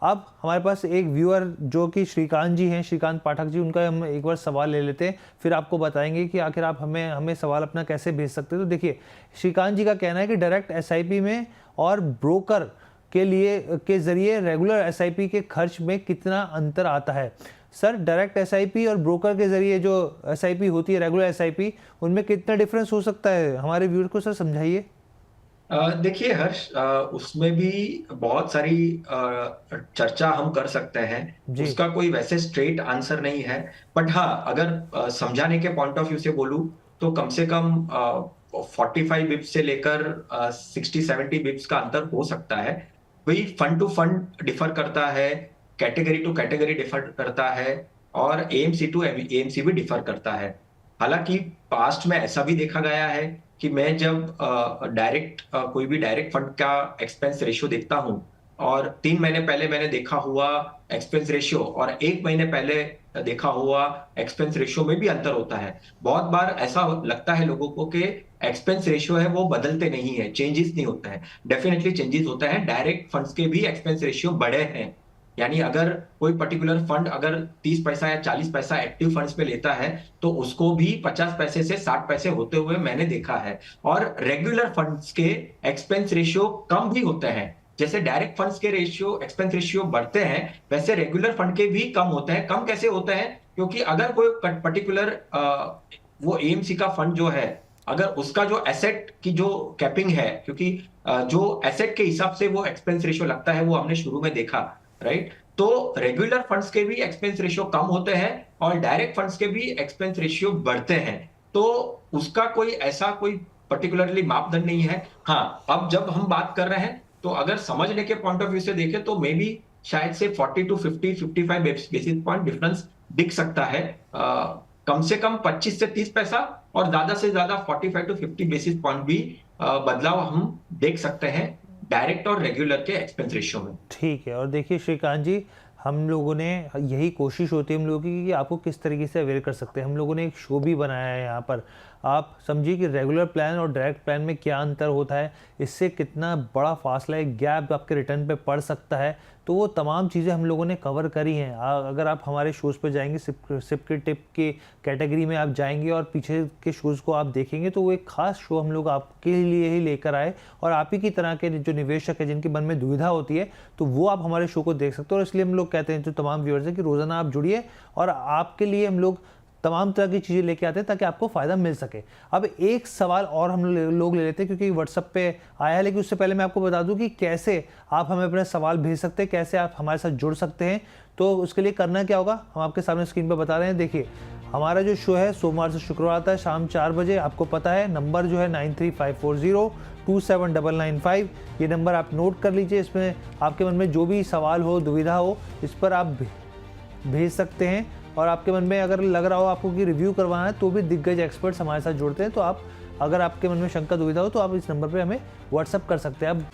अब हमारे पास एक व्यूअर जो कि श्रीकांत जी हैं, श्रीकांत पाठक जी, उनका हम एक बार सवाल ले लेते हैं, फिर आपको बताएंगे कि आखिर आप हमें सवाल अपना कैसे भेज सकते हैं। तो देखिए, श्रीकांत जी का कहना है कि डायरेक्ट एसआईपी में और ब्रोकर के ज़रिए रेगुलर एसआईपी के खर्च में कितना अंतर आता है। सर, डायरेक्ट एसआईपी और ब्रोकर के ज़रिए जो एसआईपी होती है, रेगुलर एसआईपी, उनमें कितना डिफरेंस हो सकता है? हमारे व्यूअर को सर समझाइए। देखिए हर्ष, उसमें भी बहुत सारी चर्चा हम कर सकते हैं। जी। उसका कोई वैसे स्ट्रेट आंसर नहीं है। बट हाँ, अगर समझाने के पॉइंट ऑफ व्यू से बोलूं तो कम से कम 45 बिप्स से लेकर 60-70 बिप्स का अंतर हो सकता है। वही फंड टू फंड डिफर करता है, कैटेगरी टू कैटेगरी डिफर करता है, और एएमसी टू एएमसी भी डिफर करता है। हालांकि पास्ट में ऐसा भी देखा गया है कि मैं जब कोई भी डायरेक्ट फंड का एक्सपेंस रेशियो देखता हूं, और 3 महीने पहले मैंने देखा हुआ एक्सपेंस रेशियो और 1 महीने पहले देखा हुआ एक्सपेंस रेशियो में भी अंतर होता है। बहुत बार ऐसा लगता है लोगों को कि एक्सपेंस रेशियो है वो बदलते नहीं है, चेंजेस नहीं होता है। डेफिनेटली चेंजेस होता है। डायरेक्ट फंड्स के भी एक्सपेंस रेशियो बड़े हैं। यानी अगर कोई पर्टिकुलर फंड अगर 30 पैसा या 40 पैसा एक्टिव फंड्स पे लेता है, तो उसको भी 50 पैसे से 60 पैसे होते हुए मैंने देखा है। और रेगुलर फंड्स के एक्सपेंस रेशियो कम भी होते हैं। जैसे डायरेक्ट फंड्स के रेशियो एक्सपेंस रेशियो बढ़ते हैं, वैसे रेगुलर फंड के भी कम होते हैं। कम कैसे होते हैं? क्योंकि अगर कोई पर्टिकुलर वो एएमसी का फंड जो है, अगर उसका जो एसेट की जो कैपिंग है, क्योंकि जो एसेट के हिसाब से वो एक्सपेंस रेशियो लगता है, वो हमने शुरू में देखा, राइट? तो रेगुलर फंड्स के भी एक्सपेंस रेशियो कम होते हैं और डायरेक्ट फंड्स के भी एक्सपेंस रेशियो बढ़ते हैं। तो उसका कोई ऐसा कोई पर्टिकुलरली मापदंड नहीं है। हाँ, अब जब हम बात कर रहे हैं तो अगर समझने के पॉइंट ऑफ व्यू से देखें तो मे बी शायद से 40 टू 55 बेसिस पॉइंट डिफरेंस दिख सकता है। कम से कम 25 से 30 पैसा और ज्यादा से ज्यादा 45 टू 50 बेसिस पॉइंट भी बदलाव हम देख सकते हैं डायरेक्ट और रेगुलर के एक्सपेंस रेशियो में। ठीक है। और देखिए श्रीकांत जी, हम लोगों ने यही कोशिश होती है हम लोगों की कि आपको किस तरीके से अवेयर कर सकते हैं। हम लोगों ने एक शो भी बनाया है यहाँ पर। आप समझिए कि रेगुलर प्लान और डायरेक्ट प्लान में क्या अंतर होता है, इससे कितना बड़ा फासला है, गैप आपके रिटर्न पे पड़ सकता है। तो वो तमाम चीज़ें हम लोगों ने कवर करी हैं। अगर आप हमारे शोज़ पे जाएंगे, सिप के टिप की कैटेगरी में आप जाएंगे और पीछे के शोज़ को आप देखेंगे, तो वो एक ख़ास शो हम लोग आपके लिए ही लेकर आए। और आप ही की तरह के जो निवेशक है, जिनके मन में दुविधा होती है, तो वो आप हमारे शो को देख सकते हो। और इसलिए हम लोग कहते हैं जो तमाम व्यूअर्स हैं कि रोज़ाना आप जुड़िए, और आपके लिए हम लोग तमाम तरह की चीज़ें लेके आते हैं ताकि आपको फ़ायदा मिल सके। अब एक सवाल और हम लोग ले लेते हैं, क्योंकि व्हाट्सएप पे आया है। लेकिन उससे पहले मैं आपको बता दूं कि कैसे आप हमें अपने सवाल भेज सकते हैं, कैसे आप हमारे साथ जुड़ सकते हैं। तो उसके लिए करना क्या होगा, हम आपके सामने स्क्रीन पर बता रहे हैं। देखिए, हमारा जो शो है सोमवार से शुक्रवार आता है शाम 4 बजे। आपको पता है नंबर जो है 9354027995। ये नंबर आप नोट कर लीजिए। इसमें आपके मन में जो भी सवाल हो, दुविधा हो, इस पर आप भेज सकते हैं। और आपके मन में अगर लग रहा हो आपको कि रिव्यू करवाना है, तो भी दिग्गज एक्सपर्ट्स हमारे साथ जुड़ते हैं। तो आप, अगर आपके मन में शंका दुविधा हो, तो आप इस नंबर पे हमें व्हाट्सअप कर सकते हैं। अब